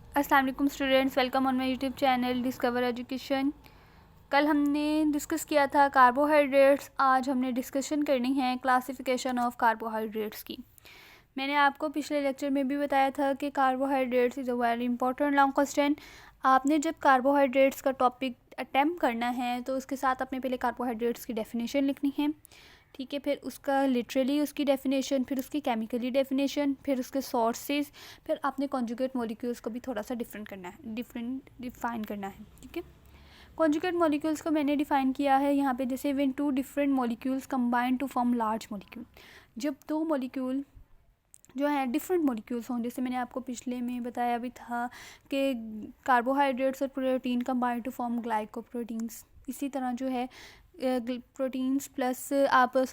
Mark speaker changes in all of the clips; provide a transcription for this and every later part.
Speaker 1: अस्सलाम वालेकुम students, welcome on my YouTube channel discover education. कल हमने डिस्कस किया था कार्बोहाइड्रेट्स। आज हमने डिस्कशन करनी है क्लासिफिकेशन ऑफ कार्बोहाइड्रेट्स की। मैंने आपको पिछले लेक्चर में भी बताया था कि carbohydrates is a very important long question. आपने जब कार्बोहाइड्रेट्स का टॉपिक अटैम्प्ट करना है तो उसके साथ आपने पहले कार्बोहाइड्रेट्स की डेफिनेशन लिखनी है, ठीक है। फिर उसका लिटरली उसकी डेफिनेशन, फिर उसकी केमिकली डेफिनेशन, फिर उसके सोर्सेज, फिर आपने कॉन्जुगेट मॉलिक्यूल्स को भी थोड़ा सा डिफाइन करना है, ठीक है। कॉन्जुगेट मॉलिक्यूल्स को मैंने डिफाइन किया है यहाँ पे, जैसे when two different molecules combine to form large molecule. जब दो मॉलिक्यूल जो है डिफरेंट मॉलिक्यूल्स हों, जैसे मैंने आपको पिछले में बताया भी था कि कार्बोहाइड्रेट्स और protein combine to form glycoproteins. इसी तरह जो है प्रोटीन्स प्लस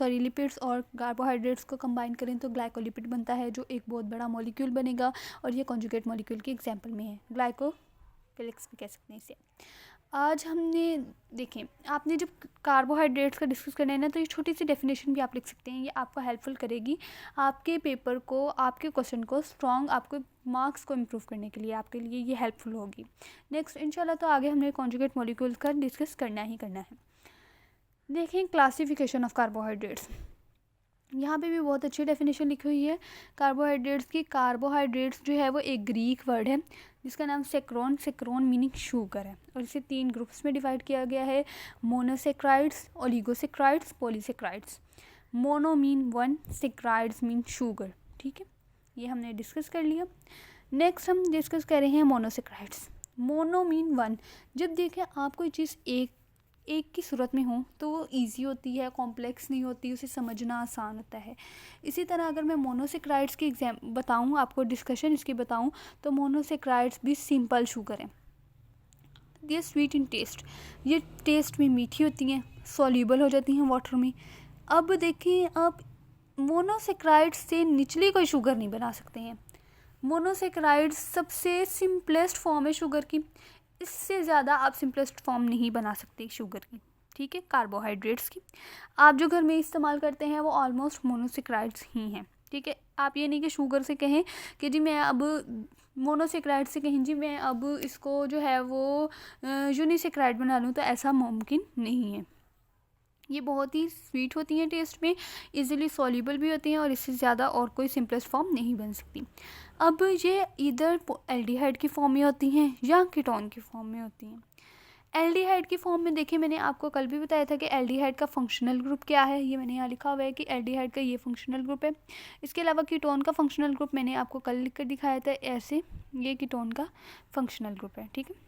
Speaker 1: लिपिड्स और कार्बोहाइड्रेट्स को कंबाइन करें तो ग्लाइकोलिपिड बनता है, जो एक बहुत बड़ा मॉलिक्यूल बनेगा। और ये कॉन्जुगेट मॉलिक्यूल की एग्जांपल में है, ग्लाइकोफिलिक्स भी कह सकते हैं इसे। आज हमने देखें, आपने जब कार्बोहाइड्रेट्स का डिस्कस करना है ना, तो ये छोटी सी डेफिनेशन भी आप लिख सकते हैं। ये आपको हेल्पफुल करेगी आपके पेपर को, आपके क्वेश्चन को स्ट्रॉन्ग, आपको मार्क्स को इम्प्रूव करने के लिए, आपके लिए ये हेल्पफुल होगी। नेक्स्ट इंशाल्लाह तो आगे हमने कॉन्जुगेट मॉलिक्यूल्स का डिस्कस करना ही करना है। देखें क्लासिफिकेशन ऑफ कार्बोहाइड्रेट्स, यहाँ पे भी बहुत अच्छी डेफिनेशन लिखी हुई है कार्बोहाइड्रेट्स की। कार्बोहाइड्रेट्स जो है वो एक ग्रीक वर्ड है जिसका नाम सेक्रोन मीनिंग शुगर है, और इसे 3 ग्रुप्स में डिवाइड किया गया है: monosaccharides, oligosaccharides, polysaccharides. Mono mean 1, saccharides mean sugar, ठीक है। ये हमने डिस्कस कर लिया। नेक्स्ट हम डिस्कस कर रहे हैं मोनोसेक्राइड्स। Mono mean 1। जब देखें आप कोई चीज़ एक की सूरत में हो तो वो ईजी होती है, कॉम्प्लेक्स नहीं होती, उसे समझना आसान होता है। इसी तरह अगर मैं मोनोसेक्राइड्स की एग्जाम बताऊँ, आपको डिस्कशन इसकी बताऊँ, तो मोनोसेक्राइड्स भी सिंपल शुगर हैं। ये स्वीट इन टेस्ट, ये टेस्ट में मीठी होती हैं, सॉल्यूबल हो जाती हैं वाटर में। अब देखें, आप मोनोसेक्राइड्स से निचली कोई शुगर नहीं बना सकते हैं। मोनोसेक्राइड्स सबसे सिंपलेस्ट फॉर्म है शुगर की, इससे ज़्यादा आप सिंपलेस्ट फॉर्म नहीं बना सकते शुगर की, ठीक है। कार्बोहाइड्रेट्स की आप जो घर में इस्तेमाल करते हैं वो ऑलमोस्ट मोनोसेक्राइड्स ही हैं, ठीक है। आप ये नहीं कि शुगर से कहें कि जी मैं अब मोनोसेक्राइड से कहें जी मैं अब इसको जो है वो यूनिसेक्राइड बना लूँ, तो ऐसा मुमकिन नहीं है। ये बहुत ही स्वीट होती हैं टेस्ट में, इजीली सॉल्यूबल भी होती हैं, और इससे ज़्यादा और कोई सिंपलेस्ट फॉर्म नहीं बन सकती। अब ये इधर एल्डिहाइड की फॉर्म में होती हैं या कीटोन की फॉर्म में होती हैं। एल्डिहाइड की फॉर्म में देखिए, मैंने आपको कल भी बताया था कि एल्डिहाइड का फंक्शनल ग्रुप क्या है। ये मैंने यहाँ लिखा हुआ है कि एल्डिहाइड का ये फंक्शनल ग्रुप है। इसके अलावा कीटोन का फंक्शनल ग्रुप मैंने आपको कल लिख कर दिखाया था ऐसे, ये कीटोन का फंक्शनल ग्रुप है, ठीक है।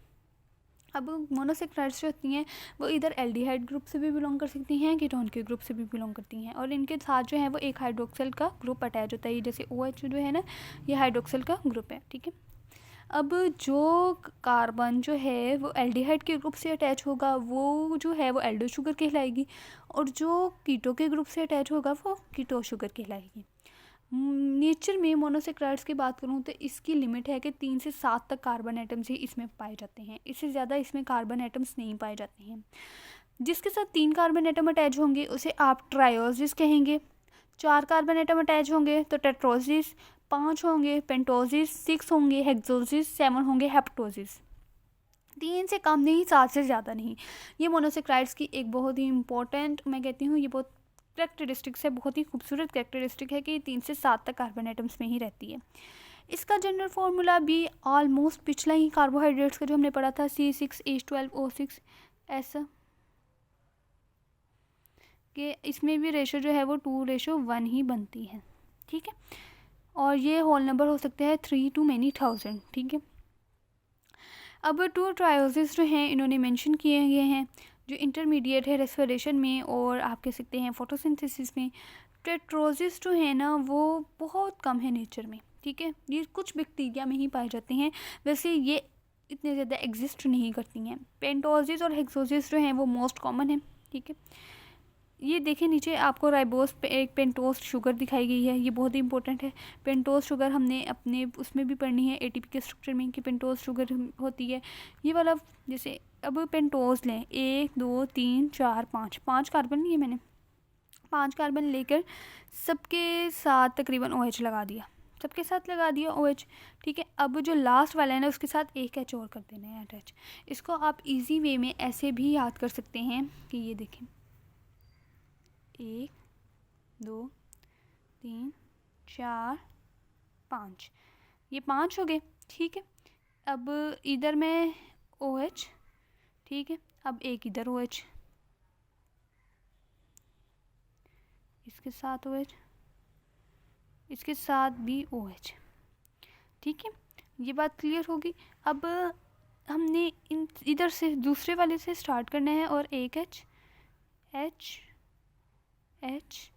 Speaker 1: अब मोनोसेक्राइड्स जो होती हैं वो इधर एल्डिहाइड ग्रुप से भी बिलोंग कर सकती हैं, कीटोन के ग्रुप से भी बिलोंग करती हैं, और इनके साथ जो है वो एक हाइड्रोक्सिल का ग्रुप अटैच होता है। जैसे OH जो है ना, ये हाइड्रोक्सिल का ग्रुप है, ठीक है। अब जो कार्बन जो है वो एल्डिहाइड के ग्रुप से अटैच होगा वो जो है वो एल्डो शुगर कहलाएगी, और जो कीटो के ग्रुप से अटैच होगा वो कीटो शुगर कहलाएगी। नेचर में मोनोसेक्राइड्स की बात करूँ तो इसकी लिमिट है कि 3 से 7 तक कार्बन एटम्स ही इसमें पाए जाते हैं, इससे ज़्यादा इसमें कार्बन एटम्स नहीं पाए जाते हैं। जिसके साथ 3 कार्बन एटम अटैच होंगे उसे आप ट्रायोसिस कहेंगे। 4 कार्बन एटम अटैच होंगे तो टेट्रोसिस, 5 होंगे पेंटोसिस, 6 होंगे हेक्सोसिस, 7 होंगे हेप्टोसिस। 3 से कम नहीं, 7 से ज़्यादा नहीं। ये मोनोसेक्राइड्स की एक बहुत ही इंपॉर्टेंट, मैं कहती हूँ ये बहुत कैरेक्टरिस्टिक्स है, बहुत ही खूबसूरत कैरेक्टरिस्टिक है कि 3 से 7 तक कार्बन एटम्स में ही रहती है। इसका जनरल फार्मूला भी ऑलमोस्ट पिछला ही कार्बोहाइड्रेट्स का जो हमने पढ़ा था C6H12O6, ऐसा कि इसमें भी रेशो जो है वो 2:1 ही बनती है, ठीक है। और ये होल नंबर हो सकते हैं 3 to many thousand, ठीक है। अब 2 ट्रायोसिस जो हैं इन्होंने मेंशन किए गए हैं, जो इंटरमीडिएट है रेस्पिरेशन में और आप कह सकते हैं फोटोसिंथेसिस में। टेट्रोसिस जो है ना वो बहुत कम है नेचर में, ठीक है। ये कुछ बैक्टीरिया में ही पाए जाते हैं, वैसे ये इतने ज़्यादा एग्जिस्ट नहीं करती हैं। पेंटोसिस और हेक्सोसिस जो हैं वो मोस्ट कॉमन है, ठीक है। ये देखें नीचे आपको राइबोस पे एक पेंटोस शुगर दिखाई गई है, ये बहुत ही इंपॉर्टेंट है। पेंटोस शुगर हमने अपने उसमें भी पढ़नी है ATP के स्ट्रक्चर में कि पेंटोस शुगर होती है। ये वाला जैसे अब पेंटोस लें, 1 2 3 4 5 कार्बन लिए मैंने, 5 कार्बन लेकर सबके साथ तकरीबन OH लगा दिया, सबके साथ लगा दिया OH, ठीक है। अब जो लास्ट वाला है ना उसके साथ एक H और कर देना है अटैच। इसको आप इजी वे में ऐसे भी याद कर सकते हैं कि ये देखें 1 2 3 4 5, ये 5 हो गए, ठीक है। अब इधर में OH, ठीक है। अब एक इधर OH, इसके साथ OH, इसके साथ भी OH, ठीक है। ये बात क्लियर होगी। अब हमने इधर से दूसरे वाले से स्टार्ट करना है और एक H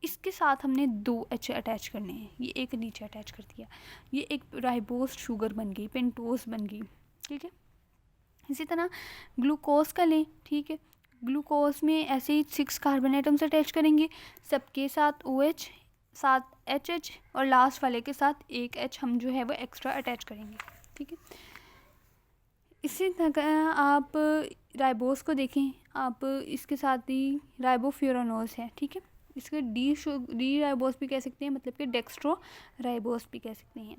Speaker 1: इसके साथ हमने 2 H अटैच करने हैं। ये एक नीचे अटैच कर दिया, ये एक राइबोस शुगर बन गई, पेंटोस बन गई, ठीक है। इसी तरह ग्लूकोज का लें, ठीक है। ग्लूकोज में ऐसे ही 6 कार्बन एटम्स अटैच करेंगे, सबके साथ OH, साथ HH और लास्ट वाले के साथ एक H हम जो है वो एक्स्ट्रा अटैच करेंगे, ठीक है। इसी तरह आप राइबोस को देखें, आप इसके साथ ही राइबोफ्यूरानोज है, ठीक है। इसके डी राइबोस भी कह सकते हैं, मतलब कि डेक्स्ट्रो राइबोस भी कह सकते हैं।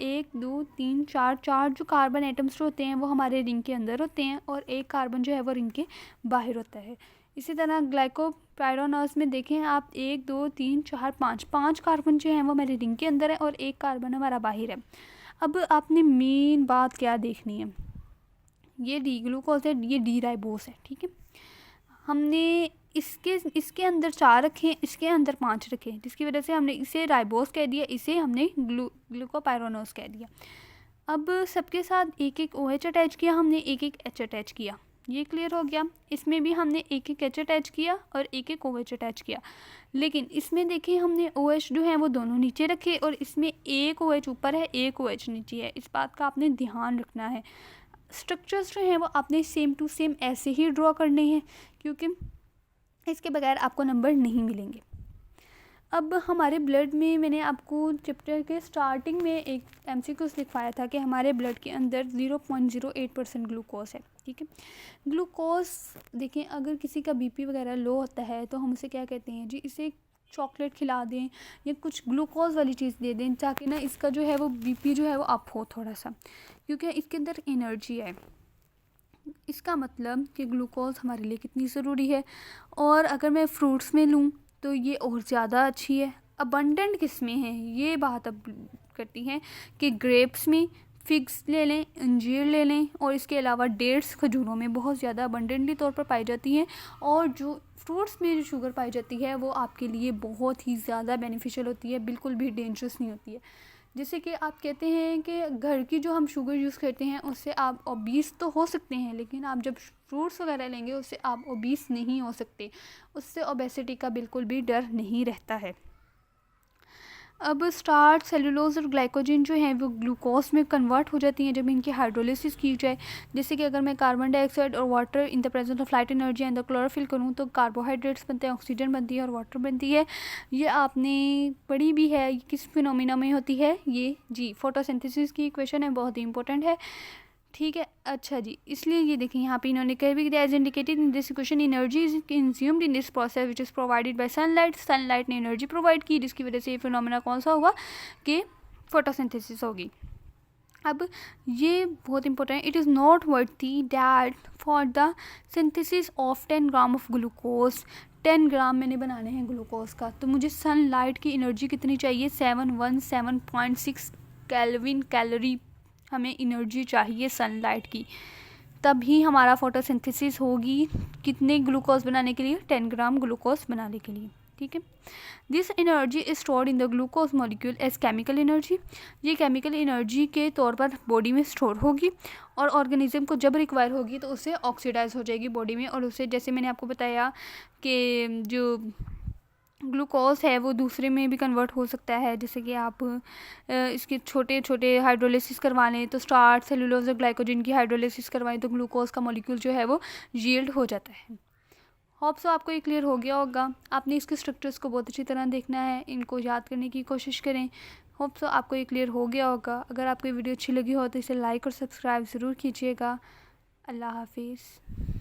Speaker 1: 1 2 3 4 जो कार्बन एटम्स होते हैं वो हमारे रिंग के अंदर होते हैं और एक कार्बन जो है वो रिंग के बाहर होता है। इसी तरह ग्लाइकोपाइरोनॉस में देखें आप 1 2 3 4 5 कार्बन जो हैं वो हमारे रिंग के अंदर है और एक कार्बन हमारा बाहर है। अब आपने मेन बात क्या देखनी है, ये डी ग्लूकोज है, ये डी राइबोस है, ठीक है। हमने इसके अंदर 4 रखे, इसके अंदर 5 रखे, जिसकी वजह से हमने इसे राइबोस कह दिया, इसे हमने ग्लूकोपाइरोनोस कह दिया। अब सबके साथ एक एक OH अटैच किया, हमने एक एक H अटैच किया, ये क्लियर हो गया। इसमें भी हमने एक एक H अटैच किया और एक एक OH अटैच किया, लेकिन इसमें देखिए हमने OH जो है वो दोनों नीचे रखे और इसमें एक OH ऊपर है, एक OH नीचे है। इस बात का आपने ध्यान रखना है। स्ट्रक्चर्स जो हैं वो आपने सेम टू सेम ऐसे ही ड्रॉ करने हैं, क्योंकि इसके बगैर आपको नंबर नहीं मिलेंगे। अब हमारे ब्लड में मैंने आपको चैप्टर के स्टार्टिंग में एक MCQ लिखवाया था कि हमारे ब्लड के अंदर 0.08% ग्लूकोज है, ठीक है। ग्लूकोज देखें, अगर किसी का BP वगैरह लो होता है तो हम उसे क्या कहते हैं जी, इसे चॉकलेट खिला दें या कुछ ग्लूकोज वाली चीज़ दे दें ताकि ना इसका जो है वो BP जो है वो अप हो थोड़ा सा, क्योंकि इसके अंदर एनर्जी है। इसका मतलब कि ग्लूकोज हमारे लिए कितनी ज़रूरी है। और अगर मैं फ्रूट्स में लूँ तो ये और ज़्यादा अच्छी है। अबंडेंट किस में है, ये बात अब करती हैं कि ग्रेप्स में, फिग्स ले लें, अंजीर ले लें और इसके अलावा डेट्स, खजूरों में बहुत ज़्यादा अबंडेंटली तौर पर पाई जाती हैं। और जो फ्रूट्स में जो शुगर पाई जाती है वो आपके लिए बहुत ही ज़्यादा बेनिफिशियल होती है, बिल्कुल भी डेंजरस नहीं होती है। जैसे कि आप कहते हैं कि घर की जो हम शुगर यूज़ करते हैं उससे आप ओबीस तो हो सकते हैं, लेकिन आप जब फ्रूट्स वगैरह लेंगे उससे आप ओबीस नहीं हो सकते, उससे ओबेसिटी का बिल्कुल भी डर नहीं रहता है। अब स्टार्च, सेलुलोज और ग्लाइकोजन जो हैं वो ग्लूकोज में कन्वर्ट हो जाती हैं जब इनकी हाइड्रोलिसिस की जाए। जैसे कि अगर मैं कार्बन डाइऑक्साइड और water in the presence of light energy and the chlorophyll करूँ तो कार्बोहाइड्रेट्स बनते हैं, ऑक्सीजन बनती है और वाटर बनती है। ये आपने पढ़ी भी है, किस फिनोमिना में होती है ये जी, फोटोसिंथेसिस की इक्वेशन है, बहुत ही इंपॉर्टेंट है, ठीक है। अच्छा जी, इसलिए ये देखें यहाँ पे इन्होंने कह भी दिया, as indicated in this equation energy is consumed in this process which is provided by sunlight. Sunlight ने एनर्जी प्रोवाइड की, जिसकी वजह से ये फिनोमेना कौन सा होगा कि फोटोसिंथेसिस होगी। अब ये बहुत इंपॉर्टेंट है, it is not worthy that for the synthesis of 10 gram of glucose, 10 ग्राम मैंने बनाने हैं ग्लूकोज का, तो मुझे सनलाइट की एनर्जी कितनी चाहिए, 717.6 केल्विन कैलोरी हमें एनर्जी चाहिए सनलाइट की, तभी हमारा फोटोसिंथेसिस होगी। कितने ग्लूकोज बनाने के लिए, 10 ग्राम ग्लूकोज बनाने के लिए, ठीक है। This energy is stored in the glucose molecule as chemical energy. ये केमिकल एनर्जी के तौर पर बॉडी में स्टोर होगी और ऑर्गेनिज्म को जब रिक्वायर होगी तो उसे ऑक्सीडाइज हो जाएगी बॉडी में, और उसे जैसे मैंने आपको बताया कि जो ग्लूकोज है वो दूसरे में भी कन्वर्ट हो सकता है। जैसे कि आप इसके छोटे छोटे हाइड्रोलिसिस करवा लें तो स्टार्च, सेलुलोज और ग्लाइकोजन की हाइड्रोलिसिस करवाएं तो ग्लूकोज का मॉलिक्यूल जो है वो यील्ड हो जाता है। होप सो आपको ये क्लियर हो गया होगा। आपने इसके स्ट्रक्चर्स को बहुत अच्छी तरह देखना है, इनको याद करने की कोशिश करें। होप सो आपको ये क्लियर हो गया होगा। अगर आपको ये वीडियो अच्छी लगी हो तो इसे लाइक और सब्सक्राइब ज़रूर कीजिएगा। अल्लाह हाफिज़।